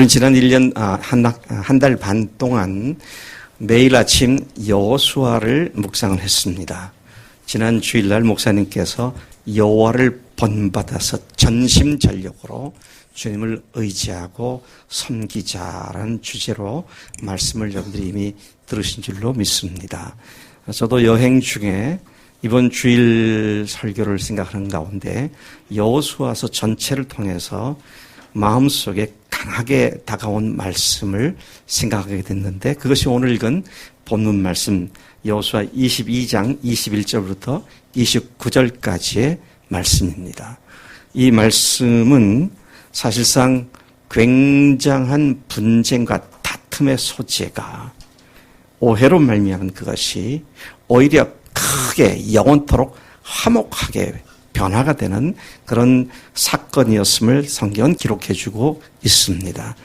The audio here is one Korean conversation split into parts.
우리는 지난 1년, 한 달 반 동안 매일 아침 여호수아를 묵상을 했습니다. 지난 주일날 목사님께서 여호와를 본받아서 전심전력으로 주님을 의지하고 섬기자라는 주제로 말씀을 여러분들이 이미 들으신 줄로 믿습니다. 저도 여행 중에 이번 주일 설교를 생각하는 가운데 여호수아서 전체를 통해서 마음속에 강하게 다가온 말씀을 생각하게 됐는데 그것이 오늘 읽은 본문 말씀 여호수아 22장 21절부터 29절까지의 말씀입니다. 이 말씀은 사실상 굉장한 분쟁과 다툼의 소재가 오해로 말미암은 그것이 오히려 크게 영원토록 화목하게 변화가 되는 그런 사건이었음을 성경은 기록해주고 있습니다.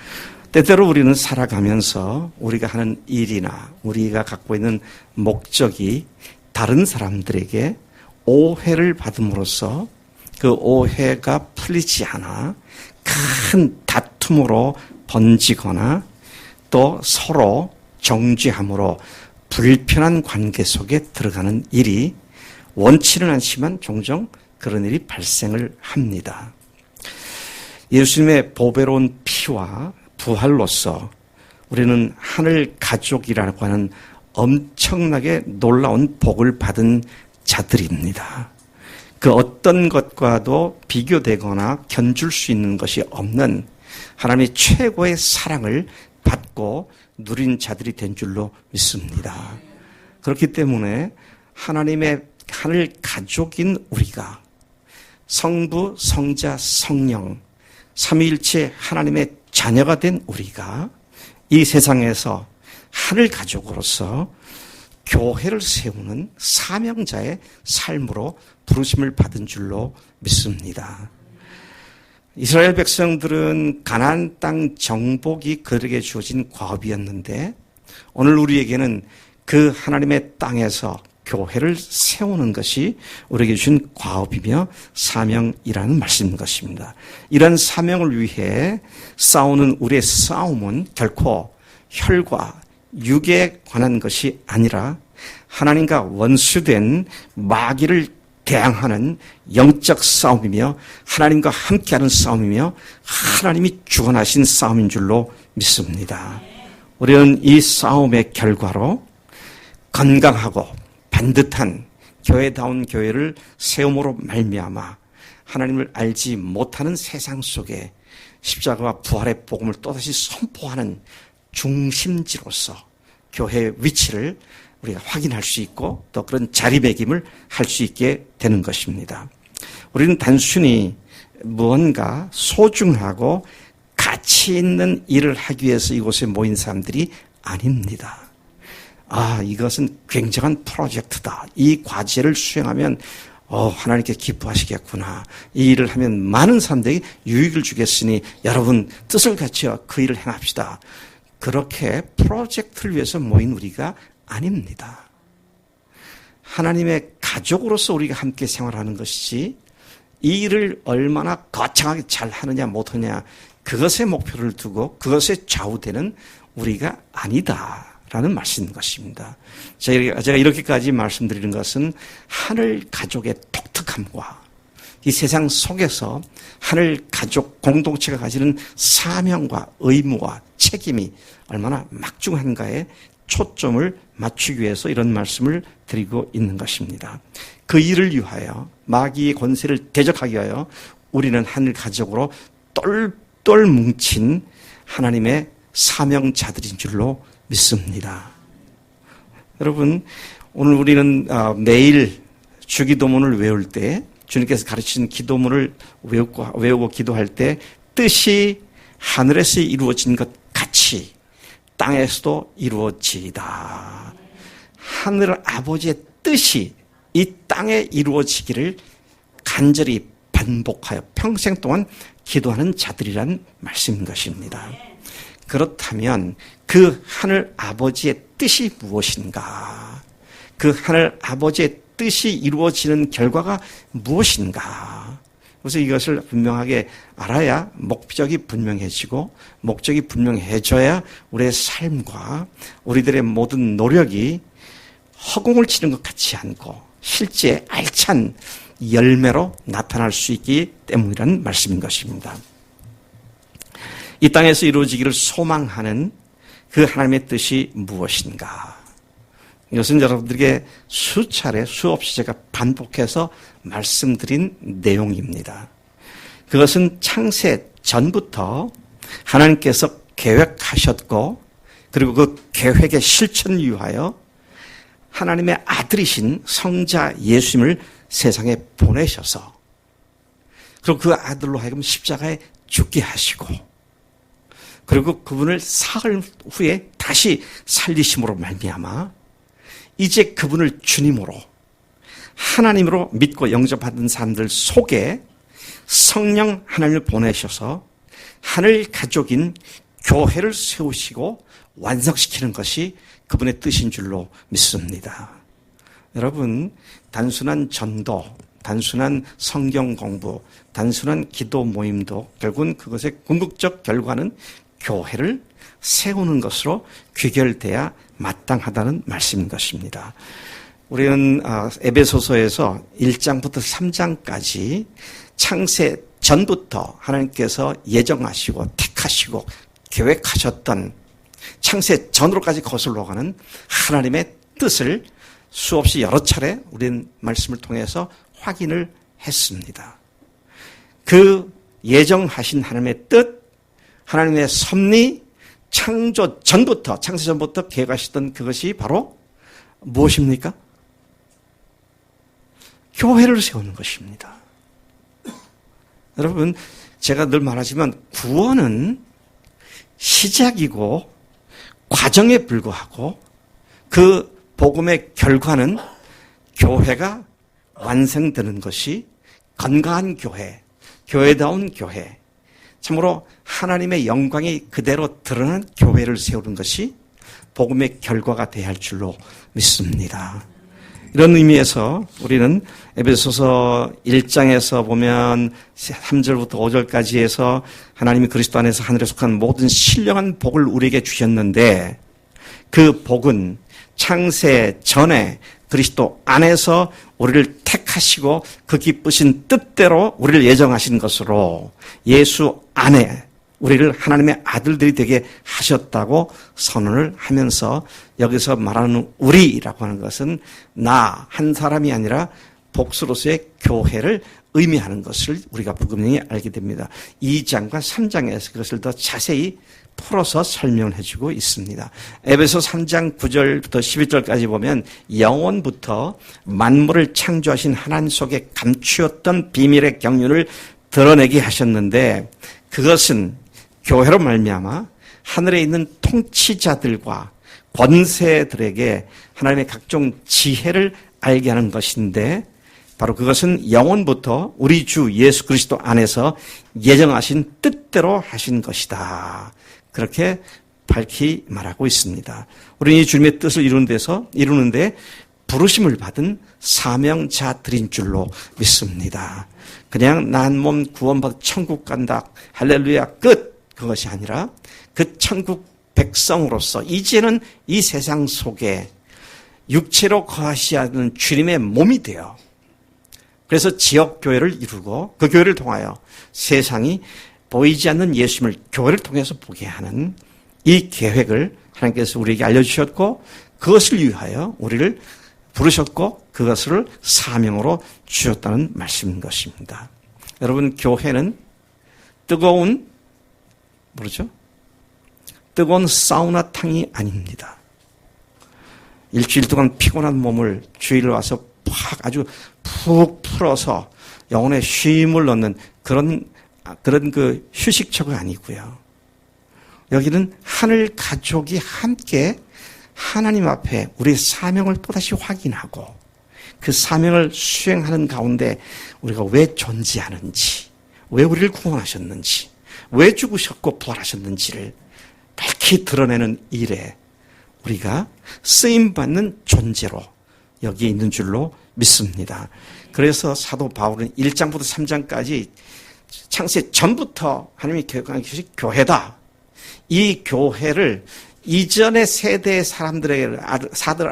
때때로 우리는 살아가면서 우리가 하는 일이나 우리가 갖고 있는 목적이 다른 사람들에게 오해를 받음으로써 그 오해가 풀리지 않아 큰 다툼으로 번지거나 또 서로 정죄함으로 불편한 관계 속에 들어가는 일이 원치는 않지만 종종 그런 일이 발생을 합니다. 예수님의 보배로운 피와 부활로서 우리는 하늘 가족이라고 하는 엄청나게 놀라운 복을 받은 자들입니다. 그 어떤 것과도 비교되거나 견줄 수 있는 것이 없는 하나님의 최고의 사랑을 받고 누린 자들이 된 줄로 믿습니다. 그렇기 때문에 하나님의 하늘 가족인 우리가 성부, 성자, 성령, 삼위일체 하나님의 자녀가 된 우리가 이 세상에서 하늘 가족으로서 교회를 세우는 사명자의 삶으로 부르심을 받은 줄로 믿습니다. 이스라엘 백성들은 가나안 땅 정복이 그들에게 주어진 과업이었는데 오늘 우리에게는 그 하나님의 땅에서 교회를 세우는 것이 우리에게 주신 과업이며 사명이라는 말씀인 것입니다. 이런 사명을 위해 싸우는 우리의 싸움은 결코 혈과 육에 관한 것이 아니라 하나님과 원수된 마귀를 대항하는 영적 싸움이며 하나님과 함께하는 싸움이며 하나님이 주관하신 싸움인 줄로 믿습니다. 우리는 이 싸움의 결과로 건강하고 반듯한 교회다운 교회를 세움으로 말미암아 하나님을 알지 못하는 세상 속에 십자가와 부활의 복음을 또다시 선포하는 중심지로서 교회의 위치를 우리가 확인할 수 있고 또 그런 자리매김을 할 수 있게 되는 것입니다. 우리는 단순히 무언가 소중하고 가치 있는 일을 하기 위해서 이곳에 모인 사람들이 아닙니다. 이것은 굉장한 프로젝트다. 이 과제를 수행하면 하나님께 기뻐하시겠구나. 이 일을 하면 많은 사람들에게 유익을 주겠으니 여러분 뜻을 갖춰 그 일을 행합시다. 그렇게 프로젝트를 위해서 모인 우리가 아닙니다. 하나님의 가족으로서 우리가 함께 생활하는 것이지 이 일을 얼마나 거창하게 잘 하느냐 못하냐 그것에 목표를 두고 그것에 좌우되는 우리가 아니다라는 말씀인 것입니다. 제가 이렇게까지 말씀드리는 것은 하늘 가족의 독특함과 이 세상 속에서 하늘 가족 공동체가 가지는 사명과 의무와 책임이 얼마나 막중한가에 초점을 맞추기 위해서 이런 말씀을 드리고 있는 것입니다. 그 일을 위하여 마귀의 권세를 대적하기 위하여 우리는 하늘 가족으로 똘똘 뭉친 하나님의 사명자들인 줄로 믿습니다. 여러분 오늘 우리는 매일 주기도문을 외울 때 주님께서 가르치신 기도문을 외우고 기도할 때 뜻이 하늘에서 이루어진 것 같이 땅에서도 이루어지이다. 하늘 아버지의 뜻이 이 땅에 이루어지기를 간절히 반복하여 평생 동안 기도하는 자들이란 말씀인 것입니다. 그렇다면 그 하늘 아버지의 뜻이 무엇인가? 그 하늘 아버지의 뜻이 이루어지는 결과가 무엇인가? 그래서 이것을 분명하게 알아야 목적이 분명해지고 목적이 분명해져야 우리의 삶과 우리들의 모든 노력이 허공을 치는 것 같지 않고 실제 알찬 열매로 나타날 수 있기 때문이라는 말씀인 것입니다. 이 땅에서 이루어지기를 소망하는 그 하나님의 뜻이 무엇인가? 이것은 여러분들에게 수차례 수없이 제가 반복해서 말씀드린 내용입니다. 그것은 창세 전부터 하나님께서 계획하셨고 그리고 그 계획의 실천을 위하여 하나님의 아들이신 성자 예수님을 세상에 보내셔서 그리고 그 아들로 하여금 십자가에 죽게 하시고 그리고 그분을 사흘 후에 다시 살리심으로 말미암아 이제 그분을 주님으로 하나님으로 믿고 영접받은 사람들 속에 성령 하나님을 보내셔서 하늘 가족인 교회를 세우시고 완성시키는 것이 그분의 뜻인 줄로 믿습니다. 여러분, 단순한 전도, 단순한 성경 공부, 단순한 기도 모임도 결국은 그것의 궁극적 결과는 교회를 세우는 것으로 귀결돼야 마땅하다는 말씀인 것입니다. 우리는 에베소서에서 1장부터 3장까지 창세 전부터 하나님께서 예정하시고 택하시고 계획하셨던 창세 전으로까지 거슬러 가는 하나님의 뜻을 수없이 여러 차례 우리는 말씀을 통해서 확인을 했습니다. 그 예정하신 하나님의 뜻, 하나님의 섭리, 창조 전부터, 창세 전부터 계획하셨던 그것이 바로 무엇입니까? 교회를 세우는 것입니다. 여러분, 제가 늘 말하지만 구원은 시작이고 과정에 불과하고 그 복음의 결과는 교회가 완성되는 것이 건강한 교회, 교회다운 교회, 참으로 하나님의 영광이 그대로 드러난 교회를 세우는 것이 복음의 결과가 되어야 할 줄로 믿습니다. 이런 의미에서 우리는 에베소서 1장에서 보면 3절부터 5절까지 해서 하나님이 그리스도 안에서 하늘에 속한 모든 신령한 복을 우리에게 주셨는데 그 복은 창세 전에 그리스도 안에서 우리를 택하시고 그 기쁘신 뜻대로 우리를 예정하신 것으로 예수 안에 우리를 하나님의 아들들이 되게 하셨다고 선언을 하면서 여기서 말하는 우리라고 하는 것은 나 한 사람이 아니라 복수로서의 교회를 의미하는 것을 우리가 분명히 알게 됩니다. 2장과 3장에서 그것을 더 자세히 풀어서 설명을 해주고 있습니다. 에베소 3장 9절부터 11절까지 보면 영원부터 만물을 창조하신 하나님 속에 감추었던 비밀의 경륜을 드러내게 하셨는데 그것은 교회로 말미암아 하늘에 있는 통치자들과 권세들에게 하나님의 각종 지혜를 알게 하는 것인데 바로 그것은 영원부터 우리 주 예수 그리스도 안에서 예정하신 뜻대로 하신 것이다. 그렇게 밝히 말하고 있습니다. 우리는 이 주님의 뜻을 이루는데 부르심을 받은 사명자들인 줄로 믿습니다. 그냥 난 몸 구원받아 천국 간다. 할렐루야 끝. 그것이 아니라 그 천국 백성으로서 이제는 이 세상 속에 육체로 거하시는 주님의 몸이 되어 그래서 지역교회를 이루고 그 교회를 통하여 세상이 보이지 않는 예수님을 교회를 통해서 보게 하는 이 계획을 하나님께서 우리에게 알려주셨고 그것을 위하여 우리를 부르셨고 그것을 사명으로 주셨다는 말씀인 것입니다. 여러분 교회는 뜨거운 사우나탕이 아닙니다. 일주일 동안 피곤한 몸을 주일 와서 아주 푹 풀어서 영혼에 쉼을 넣는 그런 그 휴식처가 아니고요. 여기는 하늘 가족이 함께 하나님 앞에 우리의 사명을 또다시 확인하고 그 사명을 수행하는 가운데 우리가 왜 존재하는지, 왜 우리를 구원하셨는지, 왜 죽으셨고 부활하셨는지를 밝히 드러내는 일에 우리가 쓰임받는 존재로 여기에 있는 줄로 믿습니다. 그래서 사도 바울은 1장부터 3장까지 창세 전부터 하나님이 계획한 것이 교회다. 이 교회를 이전의 세대의 사람들에게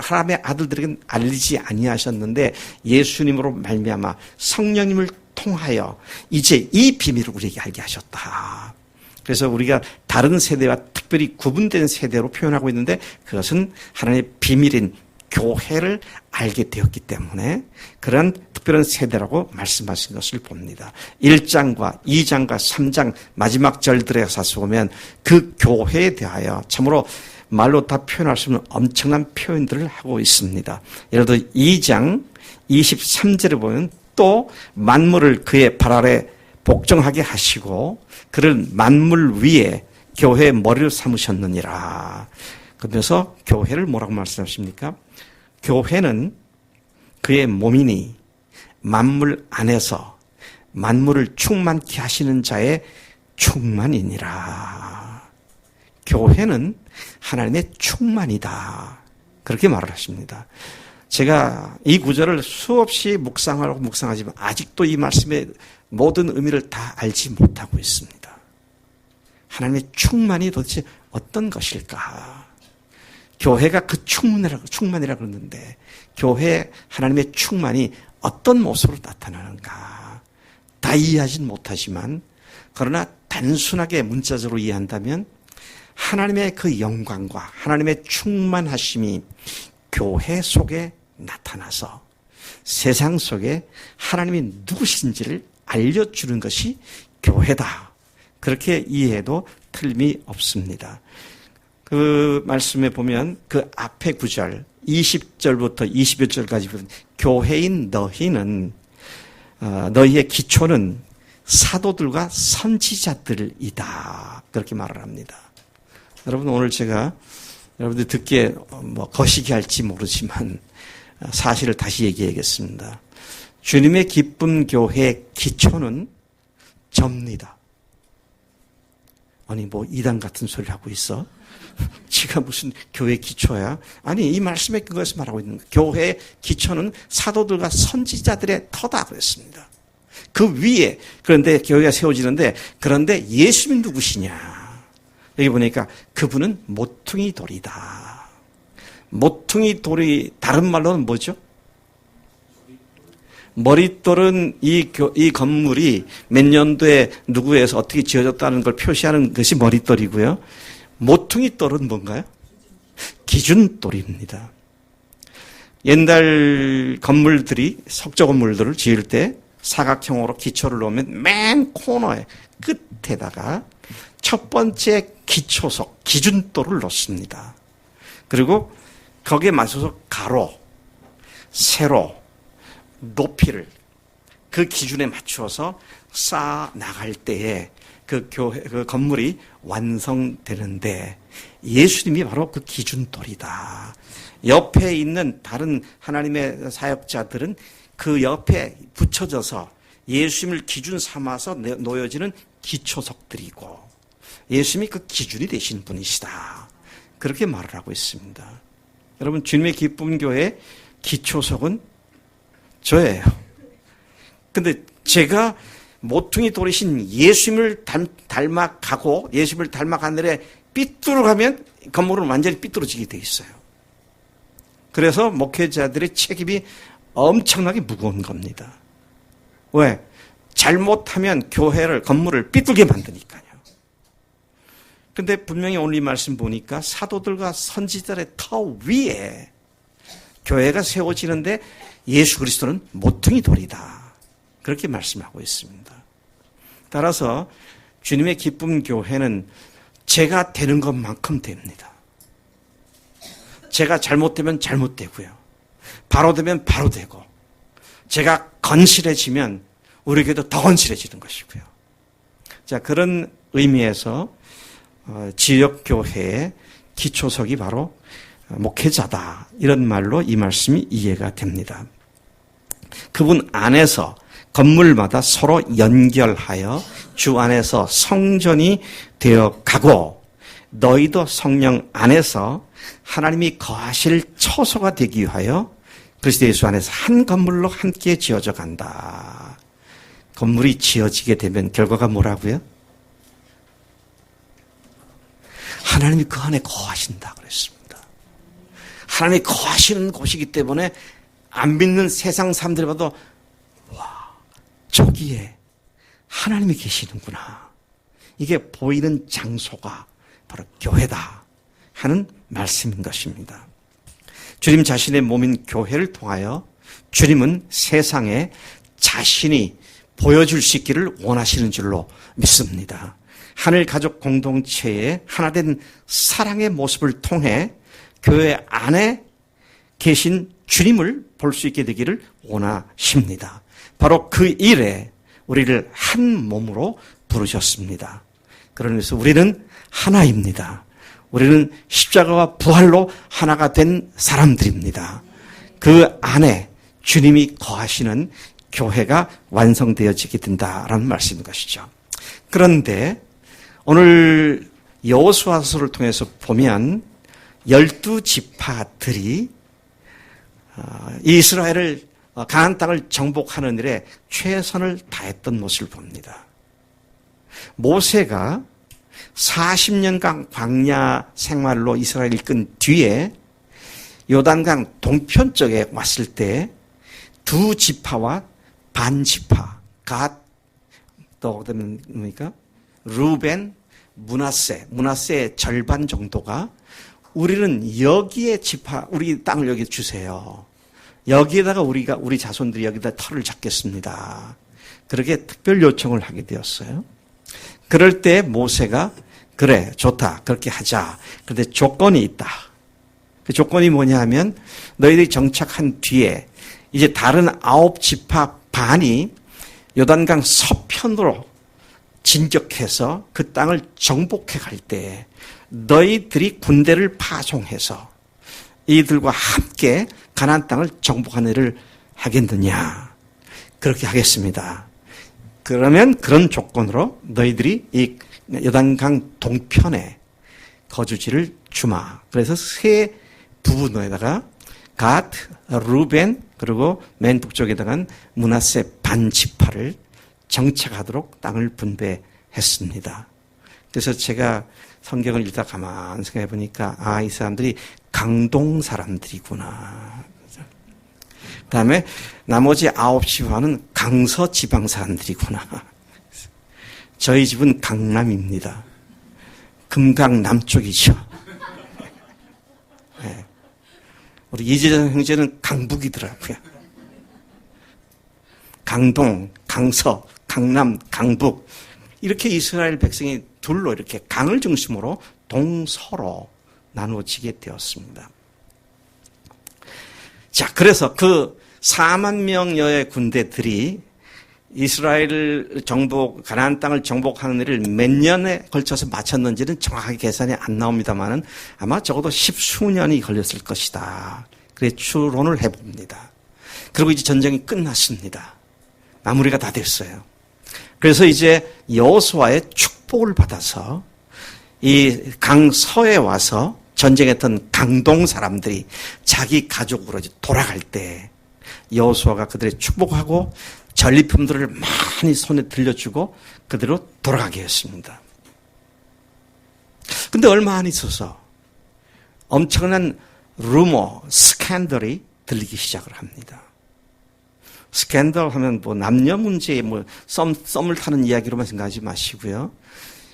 하나님의 아들들에게는 알리지 아니하셨는데 예수님으로 말미암아 성령님을 통하여 이제 이 비밀을 우리에게 알게 하셨다. 그래서 우리가 다른 세대와 특별히 구분된 세대로 표현하고 있는데 그것은 하나님의 비밀인 교회를 알게 되었기 때문에 그런 특별한 세대라고 말씀하신 것을 봅니다. 1장과 2장과 3장 마지막 절들에 가서 보면 그 교회에 대하여 참으로 말로 다 표현할 수 없는 엄청난 표현들을 하고 있습니다. 예를 들어 2장 23절에 보면 또 만물을 그의 발 아래 복종하게 하시고 그를 만물 위에 교회의 머리를 삼으셨느니라. 그러면서 교회를 뭐라고 말씀하십니까? 교회는 그의 몸이니 만물 안에서 만물을 충만케 하시는 자의 충만이니라. 교회는 하나님의 충만이다. 그렇게 말을 하십니다. 제가 이 구절을 수없이 묵상하고 묵상하지만 아직도 이 말씀의 모든 의미를 다 알지 못하고 있습니다. 하나님의 충만이 도대체 어떤 것일까? 교회가 그 충만이라 그러는데 교회 하나님의 충만이 어떤 모습으로 나타나는가? 다 이해하진 못하지만 그러나 단순하게 문자적으로 이해한다면 하나님의 그 영광과 하나님의 충만하심이 교회 속에 나타나서 세상 속에 하나님이 누구신지를 알려주는 것이 교회다. 그렇게 이해해도 틀림이 없습니다. 그 말씀에 보면 그 앞에 구절 20절부터 21절까지 보면 교회인 너희는 너희의 기초는 사도들과 선지자들이다. 그렇게 말을 합니다. 여러분 오늘 제가 여러분들 듣기에 거시기 할지 모르지만 사실을 다시 얘기하겠습니다. 주님의 기쁨 교회의 기초는 접니다. 아니 이단 같은 소리를 하고 있어? 지가 무슨 교회 기초야? 아니 이 말씀에 그것을 말하고 있는 거예요. 교회의 기초는 사도들과 선지자들의 터다 그랬습니다. 그 위에 그런데 교회가 세워지는데 그런데 예수님이 누구시냐? 여기 보니까 그분은 모퉁이 돌이다. 모퉁이 돌이 다른 말로는 뭐죠? 머릿돌은 이 건물이 몇 년도에 누구에서 어떻게 지어졌다는 걸 표시하는 것이 머릿돌이고요. 모퉁이 돌은 뭔가요? 기준돌입니다. 옛날 건물들이 석조 건물들을 지을 때 사각형으로 기초를 놓으면 맨 코너에 끝에다가 첫 번째 기초석 기준돌을 놓습니다. 그리고 거기에 맞춰서 가로, 세로, 높이를 그 기준에 맞추어서 쌓아 나갈 때에 그 건물이 완성되는데 예수님이 바로 그 기준돌이다. 옆에 있는 다른 하나님의 사역자들은 그 옆에 붙여져서 예수님을 기준 삼아서 놓여지는 기초석들이고 예수님이 그 기준이 되신 분이시다. 그렇게 말을 하고 있습니다. 여러분 주님의 기쁨 교회의 기초석은 저예요. 근데 제가 모퉁이 돌이신 예수님을 닮아가고 예수님을 닮아가늘에 삐뚤어가면 건물은 완전히 삐뚤어지게 돼 있어요. 그래서 목회자들의 책임이 엄청나게 무거운 겁니다. 왜? 잘못하면 교회를 건물을 삐뚤게 만드니까요. 근데 분명히 오늘 이 말씀 보니까 사도들과 선지자들의 터 위에 교회가 세워지는데 예수 그리스도는 모퉁이 돌이다. 그렇게 말씀하고 있습니다. 따라서 주님의 기쁨 교회는 제가 되는 것만큼 됩니다. 제가 잘못되면 잘못되고요. 바로 되면 바로 되고 제가 건실해지면 우리에게도 더 건실해지는 것이고요. 자, 그런 의미에서 지역교회의 기초석이 바로 목회자다. 이런 말로 이 말씀이 이해가 됩니다. 그분 안에서 건물마다 서로 연결하여 주 안에서 성전이 되어 가고 너희도 성령 안에서 하나님이 거하실 처소가 되기 위하여 그리스도 예수 안에서 한 건물로 함께 지어져 간다. 건물이 지어지게 되면 결과가 뭐라고요? 하나님이 그 안에 거하신다 그랬습니다. 하나님이 거하시는 곳이기 때문에 안 믿는 세상 사람들이 봐도 와, 저기에 하나님이 계시는구나. 이게 보이는 장소가 바로 교회다 하는 말씀인 것입니다. 주님 자신의 몸인 교회를 통하여 주님은 세상에 자신이 보여줄 수 있기를 원하시는 줄로 믿습니다. 하늘 가족 공동체의 하나된 사랑의 모습을 통해 교회 안에 계신 주님을 볼 수 있게 되기를 원하십니다. 바로 그 일에 우리를 한 몸으로 부르셨습니다. 그러면서 우리는 하나입니다. 우리는 십자가와 부활로 하나가 된 사람들입니다. 그 안에 주님이 거하시는 교회가 완성되어지게 된다라는 말씀인 것이죠. 그런데 오늘 여호수아서를 통해서 보면 12지파들이 이스라엘을 가나안 땅을 정복하는 일에 최선을 다했던 모습을 봅니다. 모세가 40년간 광야 생활로 이스라엘을 이끈 뒤에 요단강 동편 쪽에 왔을 때 두 지파와 반 지파, 갓, 또 그다음에 뭡니까? 루벤, 므낫세의 절반 정도가 우리는 여기에 우리 땅을 여기 주세요. 여기에다가 우리 자손들이 여기다 터를 잡겠습니다. 그렇게 특별 요청을 하게 되었어요. 그럴 때 모세가 그래, 좋다. 그렇게 하자. 그런데 조건이 있다. 그 조건이 뭐냐 하면 너희들이 정착한 뒤에 이제 다른 9지파 반이 요단강 서편으로 진격해서 그 땅을 정복해 갈 때 너희들이 군대를 파송해서 이들과 함께 가나안 땅을 정복하는 일을 하겠느냐. 그렇게 하겠습니다. 그러면 그런 조건으로 너희들이 이 요단강 동편에 거주지를 주마. 그래서 세 부분에다가 갓, 루벤, 그리고 맨 북쪽에다가 므낫세 반지파를 정착하도록 땅을 분배했습니다. 그래서 제가 성경을 읽다 가만 생각해 보니까 이 사람들이 강동 사람들이구나. 그다음에 나머지 9지파는 강서 지방 사람들이구나. 저희 집은 강남입니다. 금강 남쪽이죠. 네. 우리 이재정 형제는 강북이더라고요. 강동, 강서, 강남, 강북 이렇게 이스라엘 백성이 둘로 이렇게 강을 중심으로 동서로 나누어지게 되었습니다. 자, 그래서 그 4만 명여의 군대들이 이스라엘 가나안 땅을 정복하는 일을 몇 년에 걸쳐서 마쳤는지는 정확하게 계산이 안 나옵니다만은 아마 적어도 10수년이 걸렸을 것이다. 그래 추론을 해봅니다. 그리고 이제 전쟁이 끝났습니다. 마무리가 다 됐어요. 그래서 이제 여호수아의 축복을 받아서 이 강서에 와서 전쟁했던 강동 사람들이 자기 가족으로 이제 돌아갈 때 여호수아가 그들의 축복하고 전리품들을 많이 손에 들려주고 그대로 돌아가게 했습니다. 근데 얼마 안 있어서 엄청난 루머, 스캔들이 들리기 시작을 합니다. 스캔들 하면 뭐 남녀 문제에 뭐 썸을 타는 이야기로만 생각하지 마시고요.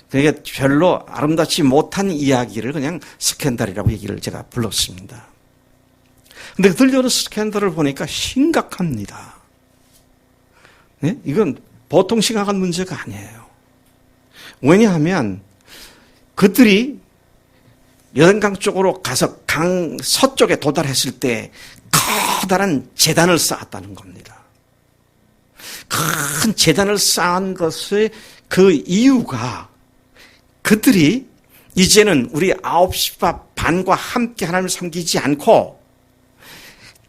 그러니까 별로 아름답지 못한 이야기를 그냥 스캔들이라고 얘기를 제가 불렀습니다. 근데 들려오는 스캔들을 보니까 심각합니다. 네? 이건 보통 심각한 문제가 아니에요. 왜냐하면 그들이 요단강 쪽으로 가서 강 서쪽에 도달했을 때 커다란 제단을 쌓았다는 겁니다. 큰 제단을 쌓은 것의 그 이유가 그들이 이제는 우리 9지파 반과 함께 하나님을 섬기지 않고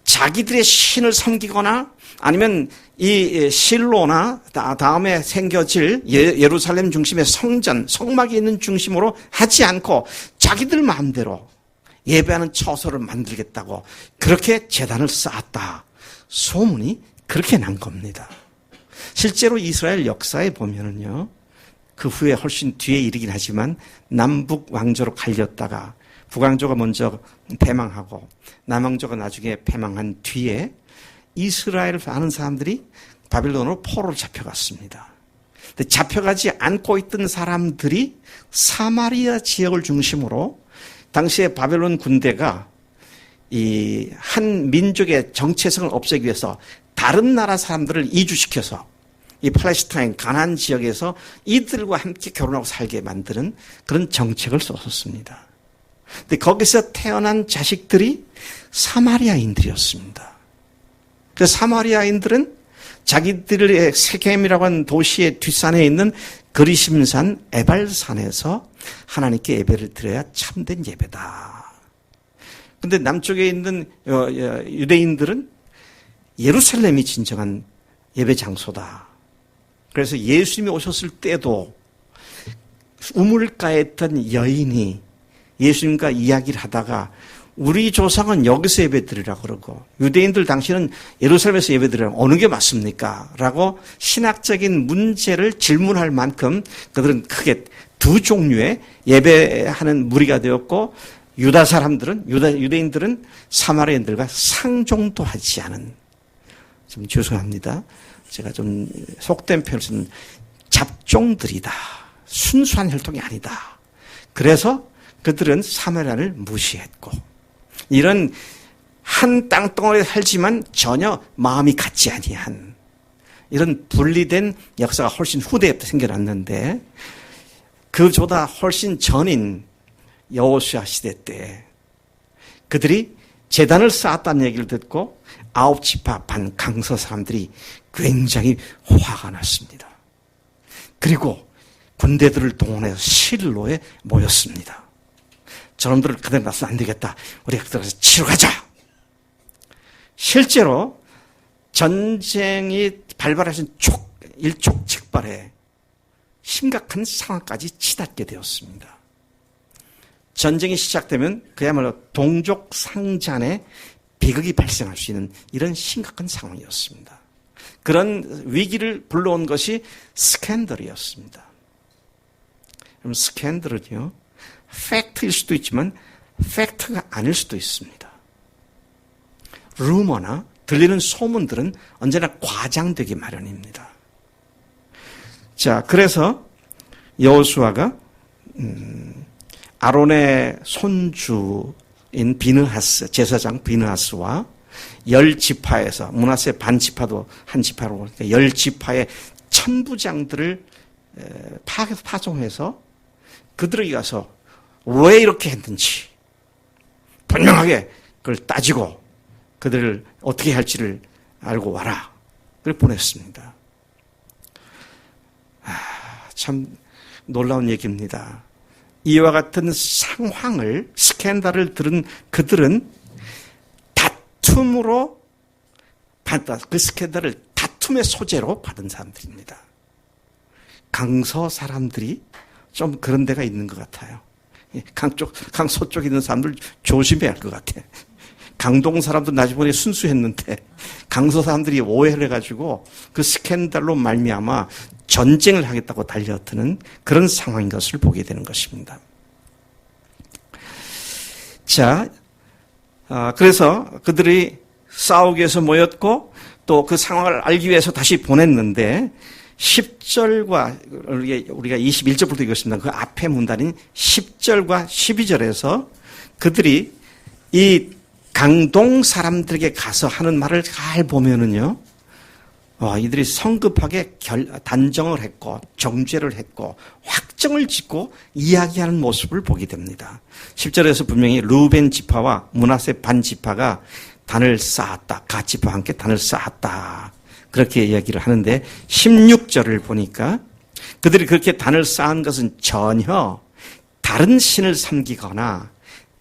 자기들의 신을 섬기거나 아니면 이 실로나 다음에 생겨질 예루살렘 중심의 성전, 성막이 있는 중심으로 하지 않고 자기들 마음대로 예배하는 처소를 만들겠다고 그렇게 제단을 쌓았다. 소문이 그렇게 난 겁니다. 실제로 이스라엘 역사에 보면은요, 그 후에 훨씬 뒤에 이르긴 하지만 남북 왕조로 갈렸다가 북왕조가 먼저 패망하고 남왕조가 나중에 패망한 뒤에 이스라엘을 아는 사람들이 바빌론으로 포로로 잡혀갔습니다. 근데 잡혀가지 않고 있던 사람들이 사마리아 지역을 중심으로 당시에 바벨론 군대가 이 한 민족의 정체성을 없애기 위해서 다른 나라 사람들을 이주시켜서 이 팔레스타인 가나안 지역에서 이들과 함께 결혼하고 살게 만드는 그런 정책을 썼었습니다. 근데 거기서 태어난 자식들이 사마리아인들이었습니다. 그 사마리아인들은 자기들의 세겜이라고 하는 도시의 뒷산에 있는 그리심산 에발산에서 하나님께 예배를 드려야 참된 예배다. 근데 남쪽에 있는 유대인들은 예루살렘이 진정한 예배 장소다. 그래서 예수님이 오셨을 때도 우물가에 있던 여인이 예수님과 이야기를 하다가 우리 조상은 여기서 예배드리라고 그러고 유대인들 당신은 예루살렘에서 예배드리라고 어느 게 맞습니까? 라고 신학적인 문제를 질문할 만큼 그들은 크게 두 종류의 예배하는 무리가 되었고 유다 사람들은 유대인들은 사마리아인들과 상종도 하지 않은, 좀 죄송합니다. 제가 좀 속된 표현을 쓰는 잡종들이다. 순수한 혈통이 아니다. 그래서 그들은 사마리아를 무시했고 이런 한 땅덩어리에 살지만 전혀 마음이 같지 아니한 이런 분리된 역사가 훨씬 후대에 생겨났는데 그보다 훨씬 전인 여호수아 시대 때 그들이 제단을 쌓았다는 얘기를 듣고 9지파 반 강서 사람들이 굉장히 화가 났습니다. 그리고 군대들을 동원해서 실로에 모였습니다. 저놈들을 그대로 놔서는 안 되겠다. 우리가 그들에서 치러 가자. 실제로 전쟁이 발발하신 일촉즉발에 심각한 상황까지 치닫게 되었습니다. 전쟁이 시작되면 그야말로 동족 상잔의 비극이 발생할 수 있는 이런 심각한 상황이었습니다. 그런 위기를 불러온 것이 스캔들이었습니다. 그럼 스캔들은요, 팩트일 수도 있지만 팩트가 아닐 수도 있습니다. 루머나 들리는 소문들은 언제나 과장되기 마련입니다. 자, 그래서 여호수아가 아론의 손주인 비느하스, 제사장 비느하스와 10지파에서 므낫세 반지파도 한 지파로 10지파의 천부장들을 파송해서 그들에게 가서 왜 이렇게 했는지 분명하게 그걸 따지고 그들을 어떻게 할지를 알고 와라. 그걸 보냈습니다. 참 놀라운 얘기입니다. 이와 같은 상황을, 스캔들을 들은 그들은 다툼으로 받다, 그 스캔들을 다툼의 소재로 받은 사람들입니다. 강서 사람들이 좀 그런 데가 있는 것 같아요. 강서 쪽에 있는 사람들 조심해야 할 것 같아. 강동 사람도 나중에 순수했는데 강서 사람들이 오해를 해가지고 그 스캔들로 말미암아 전쟁을 하겠다고 달려드는 그런 상황인 것을 보게 되는 것입니다. 자, 그래서 그들이 싸우기 위해서 모였고 또 그 상황을 알기 위해서 다시 보냈는데 10절과 우리가 21절부터 읽었습니다. 그 앞에 문단인 10절과 12절에서 그들이 이 강동 사람들에게 가서 하는 말을 잘 보면은요, 이들이 성급하게 단정을 했고 정죄를 했고 확정을 짓고 이야기하는 모습을 보게 됩니다. 10절에서 분명히 루벤 지파와 므낫세 반 지파가 단을 쌓았다. 갓 지파와 함께 단을 쌓았다. 그렇게 이야기를 하는데 16절을 보니까 그들이 그렇게 단을 쌓은 것은 전혀 다른 신을 섬기거나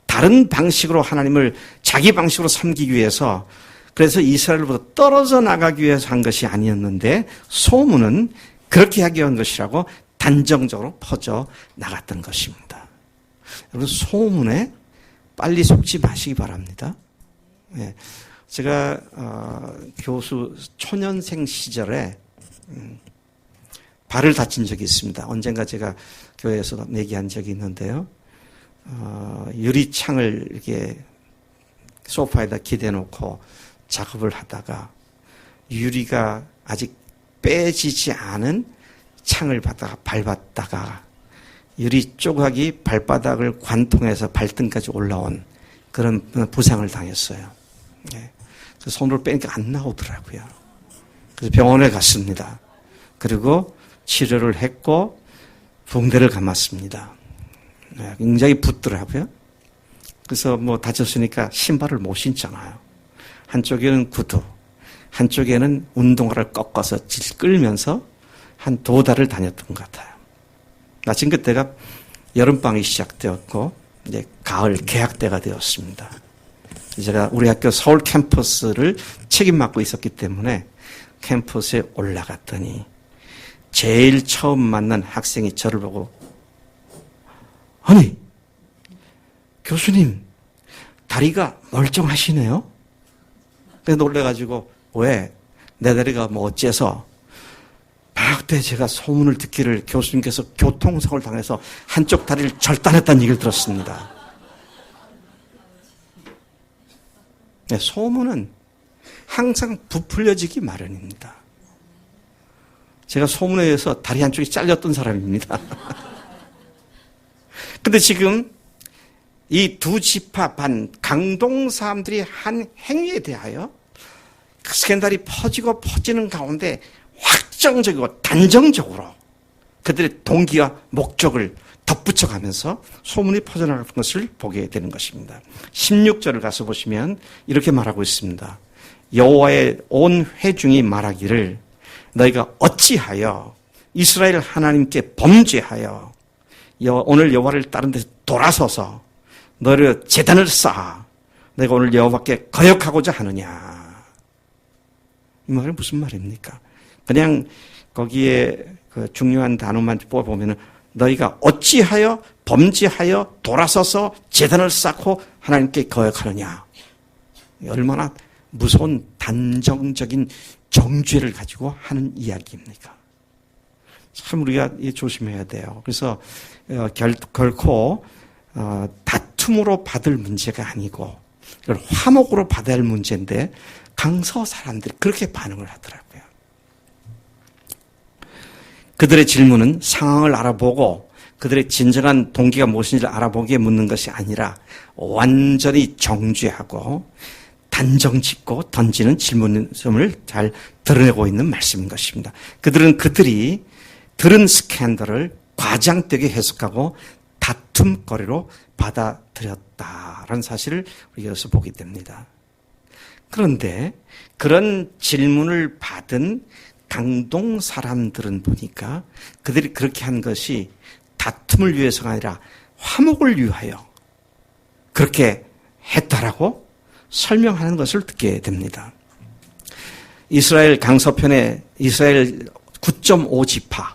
다른 방식으로 하나님을 자기 방식으로 섬기기 위해서, 그래서 이스라엘로부터 떨어져 나가기 위해서 한 것이 아니었는데 소문은 그렇게 하기 위한 것이라고 단정적으로 퍼져 나갔던 것입니다. 여러분, 소문에 빨리 속지 마시기 바랍니다. 예. 제가 교수 초년생 시절에 발을 다친 적이 있습니다. 언젠가 제가 교회에서 얘기한 적이 있는데요. 유리창을 이렇게 소파에다 기대놓고 작업을 하다가 유리가 아직 빼지지 않은 창을 밟았다가 유리 조각이 발바닥을 관통해서 발등까지 올라온 그런 부상을 당했어요. 예. 그래서 손으로 빼니까 안 나오더라고요. 그래서 병원에 갔습니다. 그리고 치료를 했고 붕대를 감았습니다. 예. 굉장히 붓더라고요. 그래서 뭐 다쳤으니까 신발을 못 신잖아요. 한쪽에는 구두, 한쪽에는 운동화를 꺾어서 끌면서 한 2달을 다녔던 것 같아요. 마침 그때가 여름방학이 시작되었고 이제 가을 개학 때가 되었습니다. 제가 우리 학교 서울 캠퍼스를 책임 맡고 있었기 때문에 캠퍼스에 올라갔더니 제일 처음 만난 학생이 저를 보고 아니 교수님 다리가 멀쩡하시네요. 그래서 놀래가지고 왜? 내 다리가 뭐 어째서? 방학 때 제가 소문을 듣기를 교수님께서 교통사고를 당해서 한쪽 다리를 절단했다는 얘기를 들었습니다. 네, 소문은 항상 부풀려지기 마련입니다. 제가 소문에 의해서 다리 한쪽이 잘렸던 사람입니다. 근데 지금 이 두 지파 반 강동 사람들이 한 행위에 대하여 그 스캔들이 퍼지고 퍼지는 가운데 확정적이고 단정적으로 그들의 동기와 목적을 덧붙여가면서 소문이 퍼져나가는 것을 보게 되는 것입니다. 16절을 가서 보시면 이렇게 말하고 있습니다. 여호와의 온 회중이 말하기를 너희가 어찌하여 이스라엘 하나님께 범죄하여 오늘 여호와를 다른 데서 돌아서서 너를 제단을 쌓아 내가 오늘 여호와께 거역하고자 하느냐. 이 말은 무슨 말입니까? 그냥 거기에 그 중요한 단어만 뽑아보면 너희가 어찌하여 범죄하여 돌아서서 제단을 쌓고 하나님께 거역하느냐. 얼마나 무서운 단정적인 정죄를 가지고 하는 이야기입니까? 참 우리가 조심해야 돼요. 그래서 결코 다툼으로 받을 문제가 아니고 이걸 화목으로 받아야 할 문제인데 강서 사람들이 그렇게 반응을 하더라고요. 그들의 질문은 상황을 알아보고 그들의 진정한 동기가 무엇인지를 알아보기에 묻는 것이 아니라 완전히 정죄하고 단정짓고 던지는 질문을 잘 드러내고 있는 말씀인 것입니다. 그들이 들은 스캔들을 과장되게 해석하고 다툼거리로 받아들였다라는 사실을 우리가 여기서 보게 됩니다. 그런데 그런 질문을 받은 강동 사람들은 보니까 그들이 그렇게 한 것이 다툼을 위해서가 아니라 화목을 위하여 그렇게 했다라고 설명하는 것을 듣게 됩니다. 이스라엘 강서편에 이스라엘 9.5지파,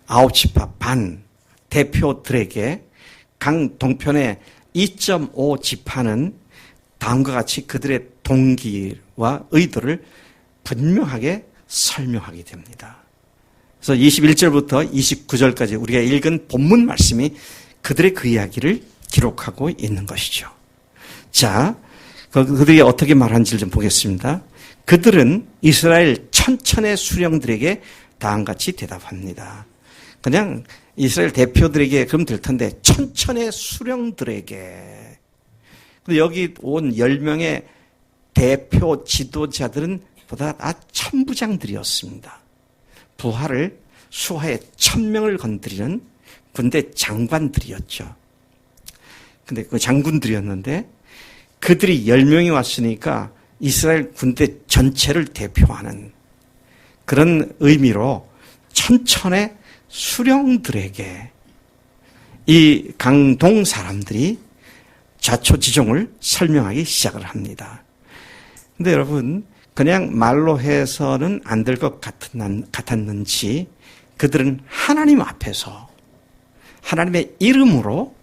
9지파 반 대표들에게 강동편의 2.5지파는 다음과 같이 그들의 동기와 의도를 분명하게 설명하게 됩니다. 그래서 21절부터 29절까지 우리가 읽은 본문 말씀이 그들의 그 이야기를 기록하고 있는 것이죠. 자, 그들이 어떻게 말한지를 좀 보겠습니다. 그들은 이스라엘 천천의 수령들에게 다음과 같이 대답합니다. 그냥 이스라엘 대표들에게 그럼 될 텐데 천천의 수령들에게. 근데 여기 온 10명의 대표 지도자들은 보다 천부장들이었습니다. 부하를 수하에 1000명을 건드리는 군대 장관들이었죠. 근데 그 장군들이었는데 그들이 10명이 왔으니까 이스라엘 군대 전체를 대표하는 그런 의미로 천천의 수령들에게 이 강동 사람들이 자초지종을 설명하기 시작을 합니다. 근데 여러분 그냥 말로 해서는 안 될 것 같았는지 그들은 하나님 앞에서 하나님의 이름으로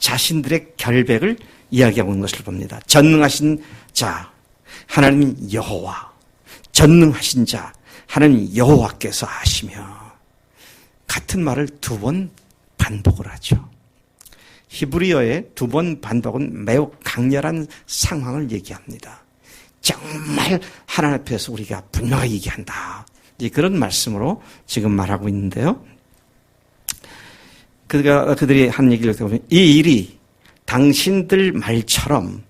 자신들의 결백을 이야기하고 있는 것을 봅니다. 전능하신 자 하나님 여호와, 전능하신 자 하나님 여호와께서 하시며, 같은 말을 두 번 반복을 하죠. 히브리어의 두 번 반복은 매우 강렬한 상황을 얘기합니다. 정말 하나님 앞에서 우리가 분명하게 얘기한다, 그런 말씀으로 지금 말하고 있는데요. 그들이 한 얘기를 보면, 이 일이 당신들 말처럼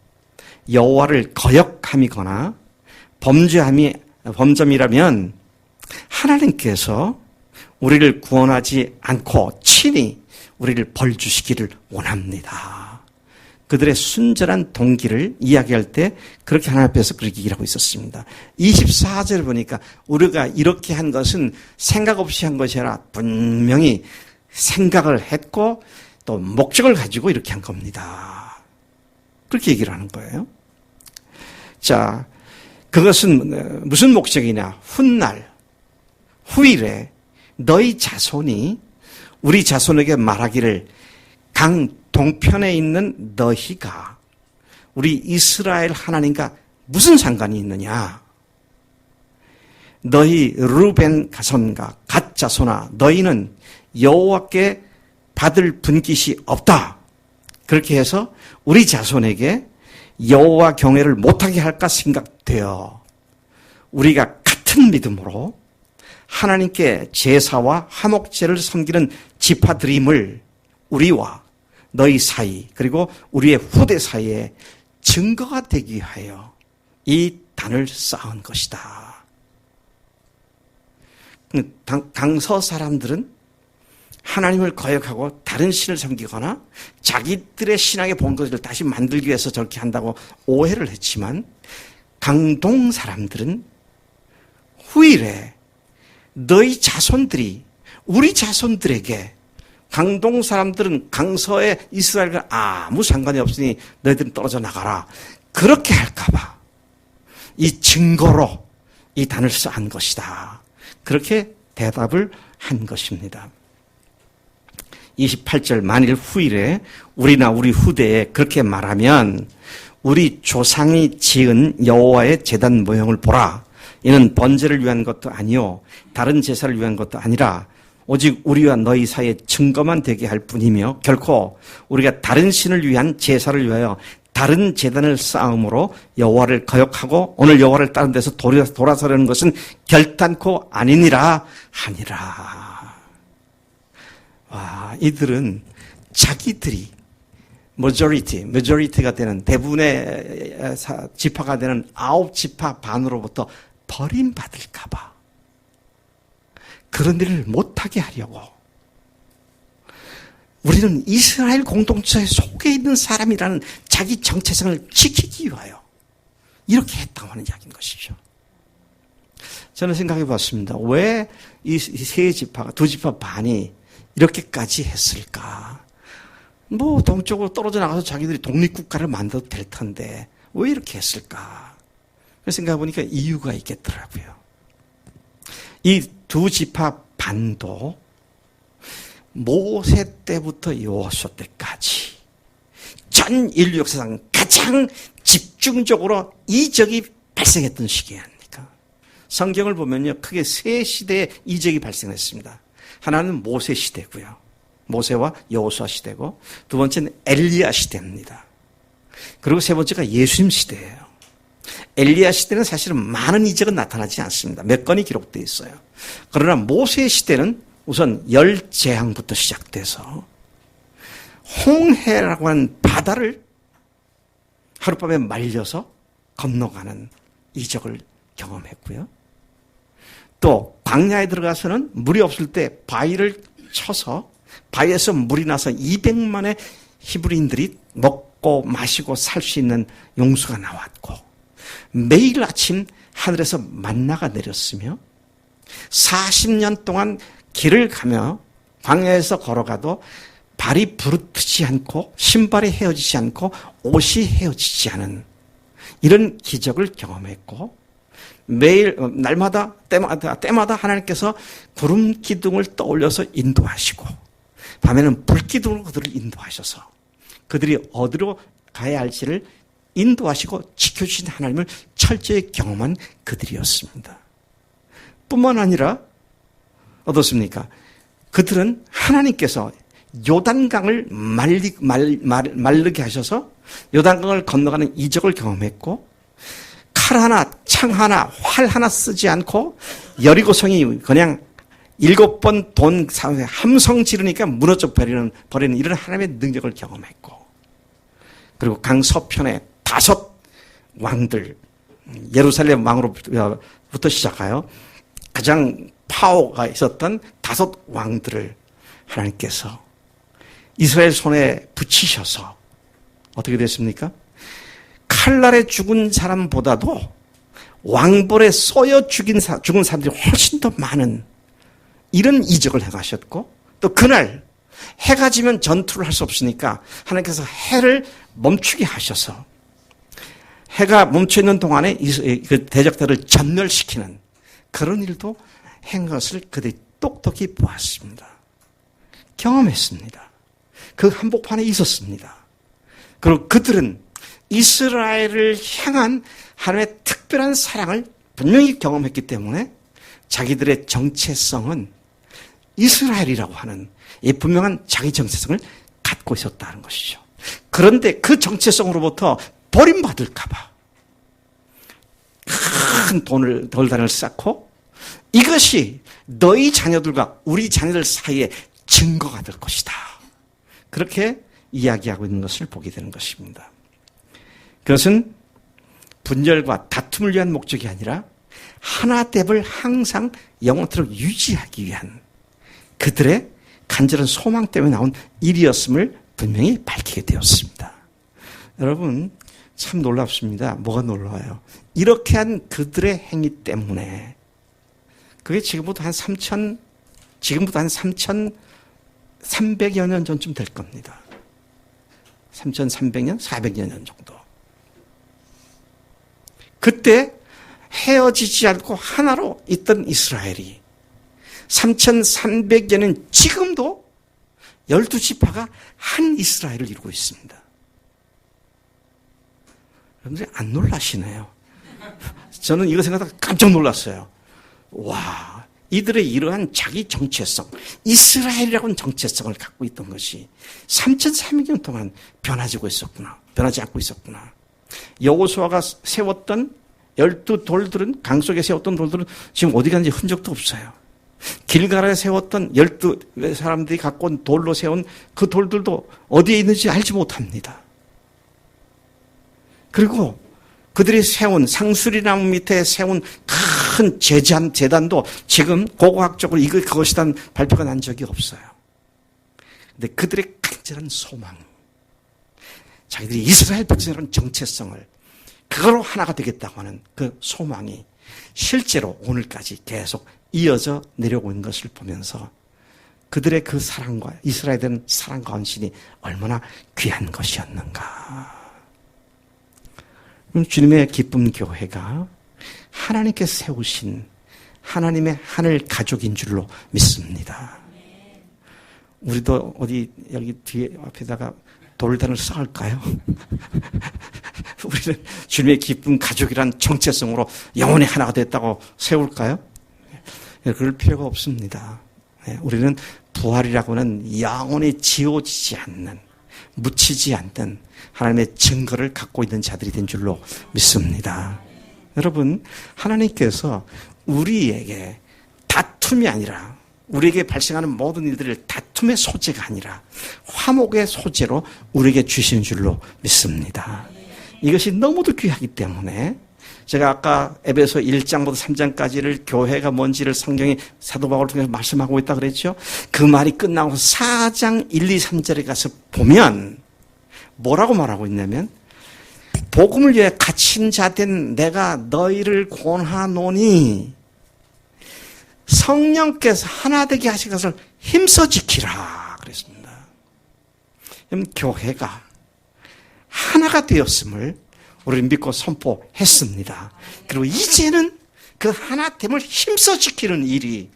여호와를 거역함이거나 범점이라면 하나님께서 우리를 구원하지 않고 친히 우리를 벌 주시기를 원합니다. 그들의 순전한 동기를 이야기할 때 그렇게 하나님 앞에서 그렇게 얘기를 하고 있었습니다. 24절을 보니까 우리가 이렇게 한 것은 생각 없이 한 것이 아니라 분명히 생각을 했고 또 목적을 가지고 이렇게 한 겁니다. 그렇게 얘기를 하는 거예요. 자, 그것은 무슨 목적이냐? 훗날, 후일에 너희 자손이 우리 자손에게 말하기를, 강 동편에 있는 너희가 우리 이스라엘 하나님과 무슨 상관이 있느냐? 너희 루벤 가손과 갓 자손아, 너희는 여호와께 받을 분깃이 없다. 그렇게 해서 우리 자손에게 여호와 경외를 못하게 할까 생각되어 우리가 같은 믿음으로 하나님께 제사와 화목제를 섬기는 지파드림을 우리와 너희 사이, 그리고 우리의 후대 사이에 증거가 되기 위하여 이 단을 쌓은 것이다. 당서 사람들은 하나님을 거역하고 다른 신을 섬기거나 자기들의 신앙에 본 것을 다시 만들기 위해서 저렇게 한다고 오해를 했지만, 강동 사람들은 후일에 너희 자손들이 우리 자손들에게, 강동 사람들은 강서의 이스라엘과 아무 상관이 없으니 너희들은 떨어져 나가라, 그렇게 할까봐 이 증거로 이 단을 쌓은 것이다. 그렇게 대답을 한 것입니다. 28절, 만일 후일에 우리나 우리 후대에 그렇게 말하면 우리 조상이 지은 여호와의 제단 모형을 보라. 이는 번제를 위한 것도 아니요 다른 제사를 위한 것도 아니라 오직 우리와 너희 사이에 증거만 되게 할 뿐이며, 결코 우리가 다른 신을 위한 제사를 위하여 다른 제단을 쌓음으로 여호와를 거역하고 오늘 여호와를 다른 데서 돌아서려는 것은 결단코 아니니라 하니라. 와, 이들은 자기들이 majority가 되는, 대부분의 지파가 되는 9지파 반으로부터 버림받을까봐 그런 일을 못하게 하려고, 우리는 이스라엘 공동체 속에 있는 사람이라는 자기 정체성을 지키기 위하여 이렇게 했다고 하는 이야기인 것이죠. 저는 생각해 봤습니다. 왜 이 세 지파가, 두 지파 반이 이렇게까지 했을까? 뭐 동쪽으로 떨어져 나가서 자기들이 독립국가를 만들어도 될 텐데 왜 이렇게 했을까? 그래서 생각해 보니까 이유가 있겠더라고요. 이 두 지파 반도 모세 때부터 여호수아 때까지 전 인류 역사상 가장 집중적으로 이적이 발생했던 시기 아닙니까? 성경을 보면요, 크게 세 시대의 이적이 발생했습니다. 하나는 모세 시대고요, 모세와 여호수아 시대고, 두 번째는 엘리야 시대입니다. 그리고 세 번째가 예수님 시대예요. 엘리야 시대는 사실은 많은 이적은 나타나지 않습니다. 몇 건이 기록되어 있어요. 그러나 모세 시대는 우선 열 재앙부터 시작돼서 홍해라고 하는 바다를 하룻밤에 말려서 건너가는 이적을 경험했고요. 또 광야에 들어가서는 물이 없을 때 바위를 쳐서 바위에서 물이 나서 200만의 히브리인들이 먹고 마시고 살 수 있는 용수가 나왔고, 매일 아침 하늘에서 만나가 내렸으며 40년 동안 길을 가며 광야에서 걸어가도 발이 부르트지 않고 신발이 헤어지지 않고 옷이 헤어지지 않은 이런 기적을 경험했고, 매일 날마다 때마다 하나님께서 구름 기둥을 떠올려서 인도하시고 밤에는 불 기둥으로 그들을 인도하셔서 그들이 어디로 가야 할지를 인도하시고 지켜주신 하나님을 철저히 경험한 그들이었습니다. 뿐만 아니라 어떻습니까? 그들은 하나님께서 요단강을 마르게 하셔서 요단강을 건너가는 이적을 경험했고, 칼 하나, 창 하나, 활 하나 쓰지 않고 여리고성이 그냥 7번 돈 함성 지르니까 무너져 버리는 이런 하나님의 능력을 경험했고, 그리고 강 서편에 5 왕들, 예루살렘 왕으로부터 시작하여 가장 파워가 있었던 5 왕들을 하나님께서 이스라엘 손에 붙이셔서 어떻게 됐습니까? 칼날에 죽은 사람보다도 왕벌에 쏘여 죽은 사람들이 훨씬 더 많은 이런 이적을 행하셨고, 또 그날 해가 지면 전투를 할 수 없으니까 하나님께서 해를 멈추게 하셔서 해가 멈춰있는 동안에 그 대적들을 전멸시키는 그런 일도 한 것을 그들이 똑똑히 보았습니다. 경험했습니다. 그 한복판에 있었습니다. 그리고 그들은 이스라엘을 향한 하나님의 특별한 사랑을 분명히 경험했기 때문에 자기들의 정체성은 이스라엘이라고 하는 이 분명한 자기 정체성을 갖고 있었다는 것이죠. 그런데 그 정체성으로부터 버림받을까봐 큰 돌단을 쌓고 이것이 너희 자녀들과 우리 자녀들 사이에 증거가 될 것이다. 그렇게 이야기하고 있는 것을 보게 되는 것입니다. 그것은 분열과 다툼을 위한 목적이 아니라 하나됨을 항상 영원토록 유지하기 위한 그들의 간절한 소망 때문에 나온 일이었음을 분명히 밝히게 되었습니다. 여러분, 참 놀랍습니다. 뭐가 놀라워요? 이렇게 한 그들의 행위 때문에 그게 지금부터 한 3,300여 년 전쯤 될 겁니다. 3,300년, 400여 년 정도. 그때 헤어지지 않고 하나로 있던 이스라엘이 3,300여 년 지금도 12지파가 한 이스라엘을 이루고 있습니다. 여러분들 안 놀라시네요. 저는 이거 생각하다가 깜짝 놀랐어요. 와, 이들의 이러한 자기 정체성, 이스라엘이라고는 정체성을 갖고 있던 것이 3,300년 동안 변하지 않고 있었구나. 여호수아가 세웠던 12돌들은, 강 속에 세웠던 돌들은 지금 어디 갔는지 흔적도 없어요. 길가라에 세웠던 12사람들이 갖고 온 돌로 세운 그 돌들도 어디에 있는지 알지 못합니다. 그리고 그들이 세운 상수리나무 밑에 세운 큰 제단도 지금 고고학적으로 그것이란 발표가 난 적이 없어요. 근데 그들의 간절한 소망, 자기들이 이스라엘 백성이라는 정체성을 그거로 하나가 되겠다고 하는 그 소망이 실제로 오늘까지 계속 이어져 내려오고 있는 것을 보면서 그들의 그 사랑과 이스라엘에 대한 사랑과 헌신이 얼마나 귀한 것이었는가. 주님의 기쁨 교회가 하나님께서 세우신 하나님의 하늘 가족인 줄로 믿습니다. 우리도 어디 여기 뒤에 앞에다가 돌단을 쌓을까요? 우리는 주님의 기쁨 가족이란 정체성으로 영원히 하나가 됐다고 세울까요? 그럴 필요가 없습니다. 우리는 부활이라고는 영원히 지워지지 않는, 묻히지 않는 하나님의 증거를 갖고 있는 자들이 된 줄로 믿습니다. 여러분, 하나님께서 우리에게 다툼이 아니라, 우리에게 발생하는 모든 일들을 다툼의 소재가 아니라 화목의 소재로 우리에게 주시는 줄로 믿습니다. 이것이 너무도 귀하기 때문에 제가 아까 에베소 1장부터 3장까지를 교회가 뭔지를 성경이 사도 바울을 통해서 말씀하고 있다 그랬죠. 그 말이 끝나고 4장 1, 2, 3절에 가서 보면 뭐라고 말하고 있냐면, 복음을 위해 갇힌 자 된 내가 너희를 권하노니 성령께서 하나 되게 하신 것을 힘써 지키라 그랬습니다. 그럼 교회가 하나가 되었음을 우리는 믿고 선포했습니다. 그리고 이제는 그 하나됨을 힘써 지키는 일이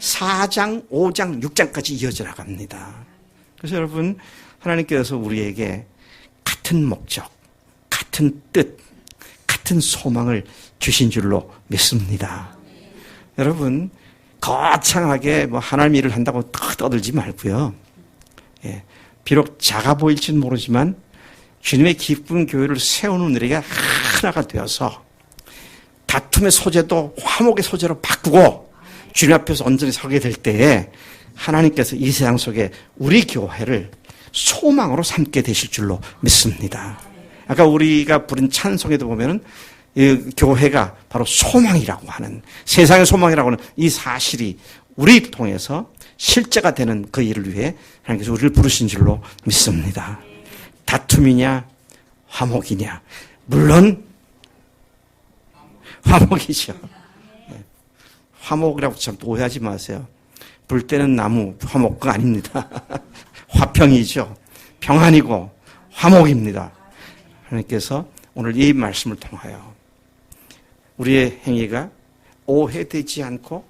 4장, 5장, 6장까지 이어져 나갑니다. 그래서 여러분, 하나님께서 우리에게 같은 목적, 같은 뜻, 같은 소망을 주신 줄로 믿습니다. 여러분, 거창하게 하나님 일을 한다고 떠들지 말고요. 예, 비록 작아 보일지는 모르지만 주님의 기쁜 교회를 세우는 우리가 하나가 되어서 다툼의 소재도 화목의 소재로 바꾸고 주님 앞에서 온전히 서게 될 때에 하나님께서 이 세상 속에 우리 교회를 소망으로 삼게 되실 줄로 믿습니다. 아까 우리가 부른 찬송에도 보면은 이 교회가 바로 소망이라고 하는, 세상의 소망이라고 하는 이 사실이 우리 통해서 실제가 되는 그 일을 위해 하나님께서 우리를 부르신 줄로 믿습니다. 다툼이냐 화목이냐, 물론 화목이죠. 화목이라고 참 오해하지 마세요. 불 때는 나무 화목가 아닙니다. 화평이죠. 평안이고 화목입니다. 하나님께서 오늘 이 말씀을 통하여 우리의 행위가 오해되지 않고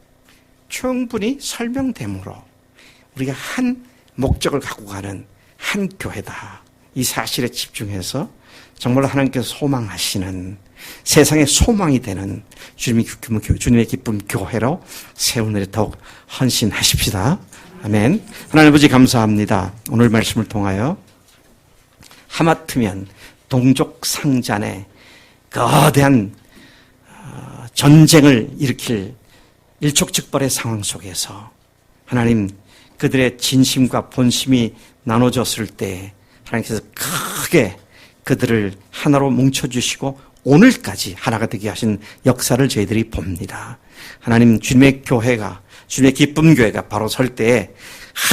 충분히 설명됨으로 우리가 한 목적을 갖고 가는 한 교회다, 이 사실에 집중해서 정말로 하나님께서 소망하시는 세상의 소망이 되는 주님의 기쁨 교회로 세우는 데 더욱 헌신하십시다. 아멘. 하나님 아버지 감사합니다. 오늘 말씀을 통하여 하마터면 동족 상잔의 거대한 전쟁을 일으킬 일촉즉발의 상황 속에서 하나님, 그들의 진심과 본심이 나눠졌을 때 하나님께서 크게 그들을 하나로 뭉쳐주시고 오늘까지 하나가 되게 하신 역사를 저희들이 봅니다. 하나님, 주님의 교회가, 주님의 기쁨 교회가 바로 설 때에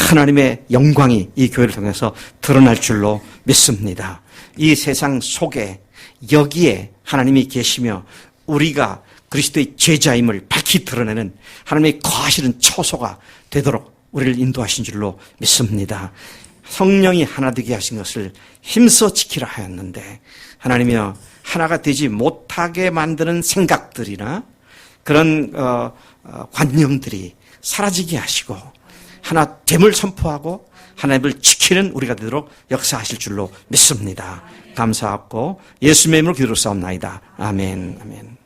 하나님의 영광이 이 교회를 통해서 드러날 줄로 믿습니다. 이 세상 속에 여기에 하나님이 계시며 우리가 그리스도의 제자임을 밝히 드러내는 하나님의 거하시는 처소가 되도록 우리를 인도하신 줄로 믿습니다. 성령이 하나 되게 하신 것을 힘써 지키라 하였는데 하나님이여, 하나가 되지 못하게 만드는 생각들이나 그런 관념들이 사라지게 하시고 하나 됨을 선포하고 하나님을 지키는 우리가 되도록 역사하실 줄로 믿습니다. 감사하고 예수님의 이름으로 기도로 싸움나이다. 아멘. 아멘.